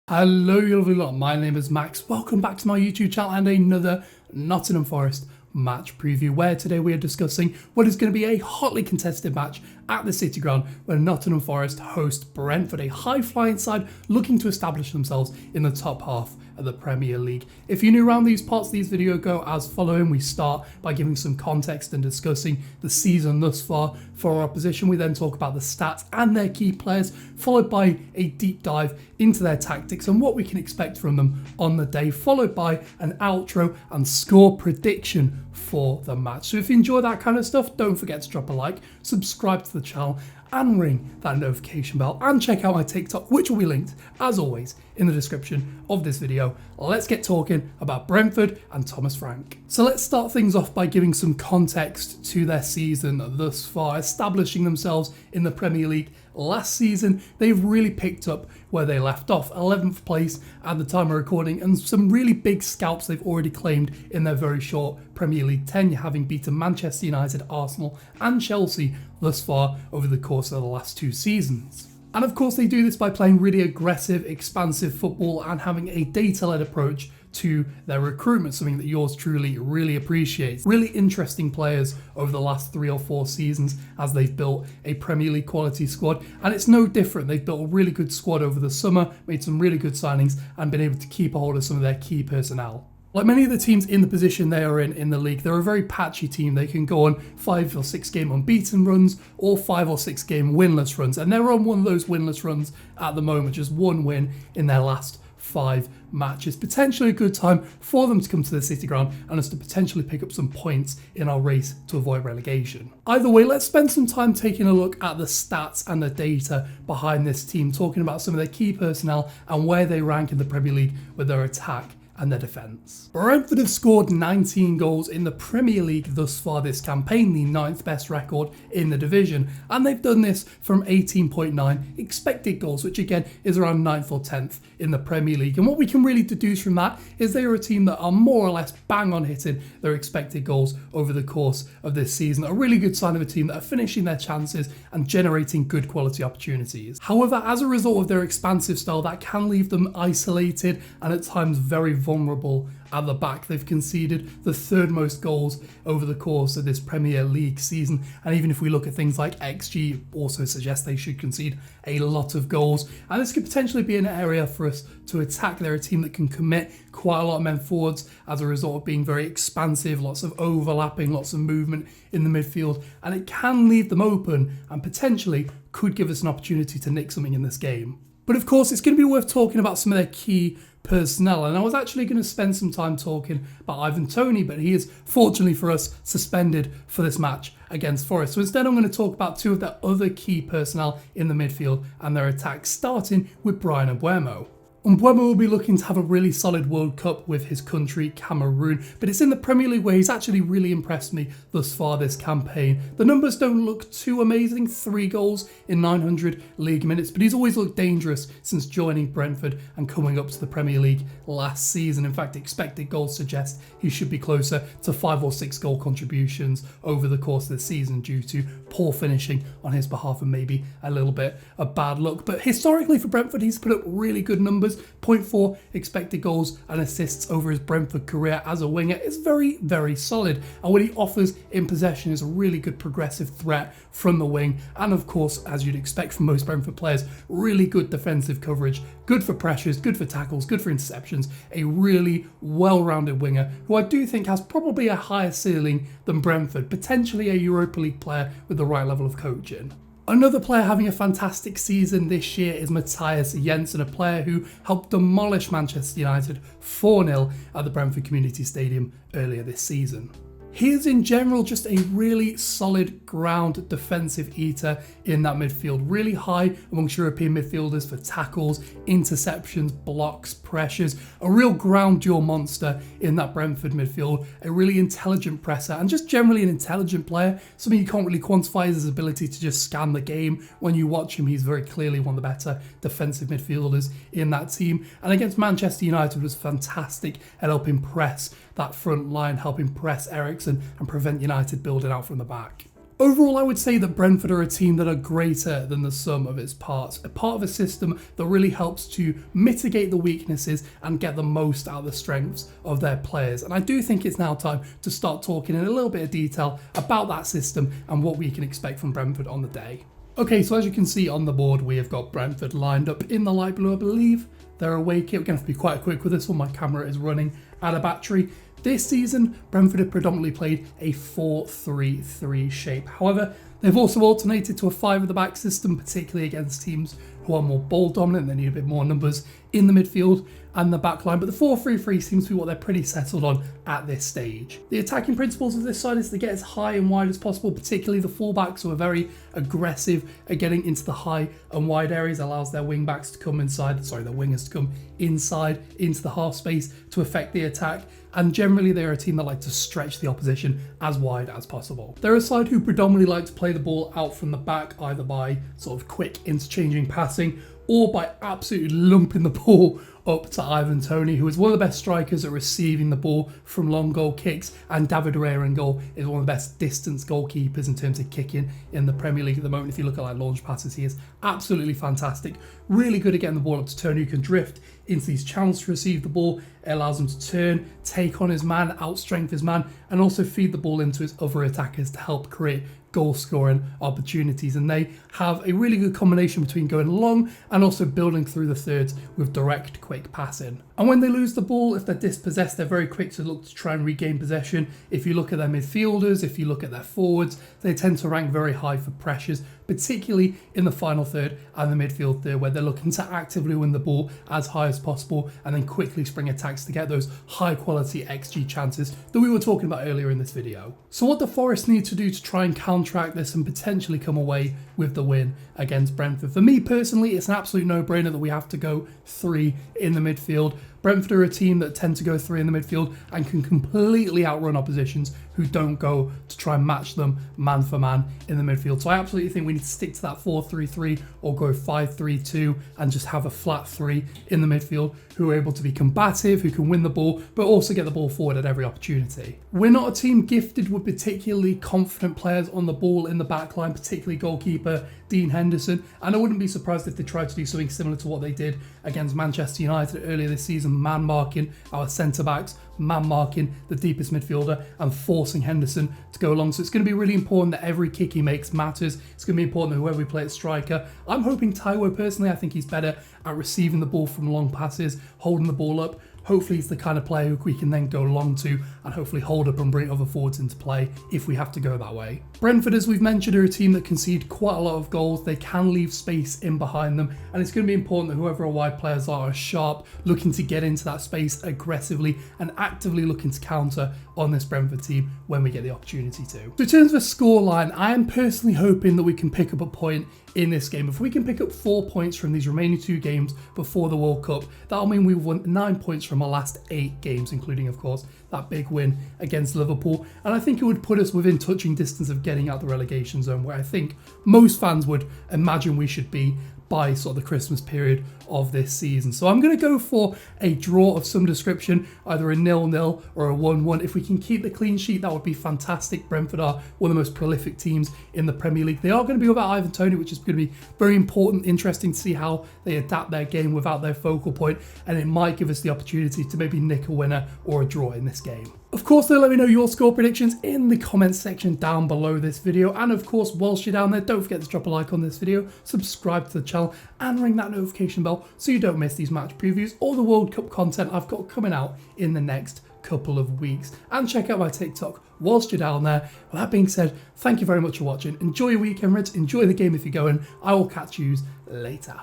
Hello you lovely lot, my name is Max, welcome back to my YouTube channel and another Nottingham Forest match preview where today we are discussing what is going to be a hotly contested match at the City Ground where Nottingham Forest host Brentford, a high-flying side looking to establish themselves in the top half of the Premier League. If you're new around these parts, these videos go as following. We start by giving some context and discussing the season thus far for our opposition. We then talk about the stats and their key players, followed by a deep dive into their tactics and what we can expect from them on the day, followed by an outro and score prediction for the match. So if you enjoy that kind of stuff, don't forget to drop a like, subscribe to the channel and ring that notification bell and check out my TikTok, which will be linked as always in the description of this video. Let's get talking about Brentford and Thomas Frank. So let's start things off by giving some context to their season thus far, establishing themselves in the Premier League. Last season, they've really picked up where they left off, 11th place at the time of recording, and some really big scalps they've already claimed in their very short Premier League tenure, having beaten Manchester United, Arsenal and Chelsea thus far over the course of the last two seasons. And of course they do this by playing really aggressive, expansive football and having a data-led approach to their recruitment, something that yours truly really appreciates. Really interesting players over the last 3 or 4 seasons as they've built a Premier League quality squad, and it's no different. They've built a really good squad over the summer, made some really good signings and been able to keep a hold of some of their key personnel. Like many of the teams in the position they are in the league, they're a very patchy team. They can go on 5 or 6 game unbeaten runs or 5 or 6 game winless runs, and they're on one of those winless runs at the moment, just one win in their last 5 matches. Potentially a good time for them to come to the City Ground and us to potentially pick up some points in our race to avoid relegation. Either way, let's spend some time taking a look at the stats and the data behind this team, talking about some of their key personnel and where they rank in the Premier League with their attack and their defence. Brentford have scored 19 goals in the Premier League thus far this campaign, the 9th best record in the division, and they've done this from 18.9 expected goals, which again is around 9th or 10th in the Premier League. And what we can really deduce from that is they are a team that are more or less bang on hitting their expected goals over the course of this season. A really good sign of a team that are finishing their chances and generating good quality opportunities. However, as a result of their expansive style, that can leave them isolated and at times very vulnerable at the back. They've conceded the 3rd most goals over the course of this Premier League season, and even if we look at things like XG, also suggests they should concede a lot of goals, and this could potentially be an area for us to attack. They're a team that can commit quite a lot of men forwards as a result of being very expansive, lots of overlapping, lots of movement in the midfield, and it can leave them open and potentially could give us an opportunity to nick something in this game. But of course, it's going to be worth talking about some of their key personnel, and I was actually going to spend some time talking about Ivan Toney, but he is, fortunately for us, suspended for this match against Forest. So instead I'm going to talk about 2 of their other key personnel in the midfield and their attack, starting with Bryan Mbeumo. Mbeumo will be looking to have a really solid World Cup with his country, Cameroon, but it's in the Premier League where he's actually really impressed me thus far this campaign. The numbers don't look too amazing, 3 goals in 900 league minutes, but he's always looked dangerous since joining Brentford and coming up to the Premier League last season. In fact, expected goals suggest he should be closer to 5 or 6 goal contributions over the course of the season due to poor finishing on his behalf and maybe a little bit of bad luck. But historically for Brentford, he's put up really good numbers. 0.4 expected goals and assists over his Brentford career as a winger is very, very solid. And what he offers in possession is a really good progressive threat from the wing. And of course, as you'd expect from most Brentford players, really good defensive coverage, good for pressures, good for tackles, good for interceptions. A really well-rounded winger who I do think has probably a higher ceiling than Brentford, potentially a Europa League player with the right level of coaching. Another player having a fantastic season this year is Matthias Jensen, a player who helped demolish Manchester United 4-0 at the Brentford Community Stadium earlier this season. He is in general just a really solid ground defensive eater in that midfield, really high amongst European midfielders for tackles, interceptions, blocks, pressures, a real ground duel monster in that Brentford midfield, a really intelligent presser and just generally an intelligent player. Something you can't really quantify is his ability to just scan the game. When you watch him, he's very clearly one of the better defensive midfielders in that team, and against Manchester United was fantastic at helping press that front line, helping press Eriksen and prevent United building out from the back. Overall, I would say that Brentford are a team that are greater than the sum of its parts, a part of a system that really helps to mitigate the weaknesses and get the most out of the strengths of their players. And I do think it's now time to start talking in a little bit of detail about that system and what we can expect from Brentford on the day. Okay, so as you can see on the board, we have got Brentford lined up in the light blue, I believe. Their away kit. We're going to have to be quite quick with this one. My camera is running out of battery. This season, Brentford have predominantly played a 4-3-3 shape. However, they've also alternated to a 5 at the back system, particularly against teams who are more ball dominant. They need a bit more numbers in the midfield and the back line, but the 4-3-3 seems to be what they're pretty settled on at this stage. The attacking principles of this side is to get as high and wide as possible, particularly the fullbacks who are very aggressive at getting into the high and wide areas, allows their wingbacks to come inside, their wingers to come inside into the half space to affect the attack. And generally they're a team that like to stretch the opposition as wide as possible. They're a side who predominantly like to play the ball out from the back, either by sort of quick interchanging passing or by absolutely lumping the ball up to Ivan Toney, who is one of the best strikers at receiving the ball from long goal kicks, and David Raya in goal is one of the best distance goalkeepers in terms of kicking in the Premier League at the moment. If you look at like launch passes, he is absolutely fantastic. Really good at getting the ball up to Toney, who can drift into these channels to receive the ball. It allows him to turn, take on his man, outstrength his man, and also feed the ball into his other attackers to help create goal scoring opportunities. And they have a really good combination between going long and also building through the thirds with direct quick passing. And when they lose the ball, if they're dispossessed, they're very quick to look to try and regain possession. If you look at their midfielders, if you look at their forwards, they tend to rank very high for pressures, particularly in the final third and the midfield third, where they're looking to actively win the ball as high as possible and then quickly spring attacks to get those high quality XG chances that we were talking about earlier in this video. So what the Forest need to do to try and counteract this and potentially come away with the win against Brentford? For me personally, it's an absolute no-brainer that we have to go 3 in the midfield. Brentford are a team that tend to go 3 in the midfield and can completely outrun oppositions who don't go to try and match them man for man in the midfield. So I absolutely think we need to stick to that 4-3-3 or go 5-3-2 and just have a flat 3 in the midfield who are able to be combative, who can win the ball, but also get the ball forward at every opportunity. We're not a team gifted with particularly confident players on the ball in the back line, particularly goalkeeper Dean Henderson, and I wouldn't be surprised if they tried to do something similar to what they did against Manchester United earlier this season, man marking our centre-backs, man marking the deepest midfielder and forcing Henderson to go along. So it's going to be really important that every kick he makes matters. It's going to be important that whoever we play at striker, I'm hoping Taiwo personally, I think he's better at receiving the ball from long passes, holding the ball up. Hopefully he's the kind of player who we can then go long to and hopefully hold up and bring other forwards into play if we have to go that way. Brentford, as we've mentioned, are a team that concede quite a lot of goals. They can leave space in behind them, and it's going to be important that whoever our wide players are sharp, looking to get into that space aggressively and actively looking to counter on this Brentford team when we get the opportunity to. So in terms of a scoreline, I am personally hoping that we can pick up a point in this game. If we can pick up 4 points from these remaining 2 games before the World Cup, that'll mean we've won 9 points from our last 8 games, including, of course, that big win against Liverpool. And I think it would put us within touching distance of getting out the relegation zone, where I think most fans would imagine we should be by sort of the Christmas period of this season. So I'm going to go for a draw of some description, either a 0-0 or a 1-1. If we can keep the clean sheet, that would be fantastic. Brentford are one of the most prolific teams in the Premier League. They are going to be without Ivan Toney, which is going to be very important, interesting to see how they adapt their game without their focal point, and it might give us the opportunity to maybe nick a winner or a draw in this game. Of course, though, let me know your score predictions in the comments section down below this video. And of course, whilst you're down there, don't forget to drop a like on this video, subscribe to the channel, and ring that notification bell so you don't miss these match previews or the World Cup content I've got coming out in the next couple of weeks. And check out my TikTok whilst you're down there. With that being said, thank you very much for watching. Enjoy your weekend, Reds. Enjoy the game if you're going. I will catch you later.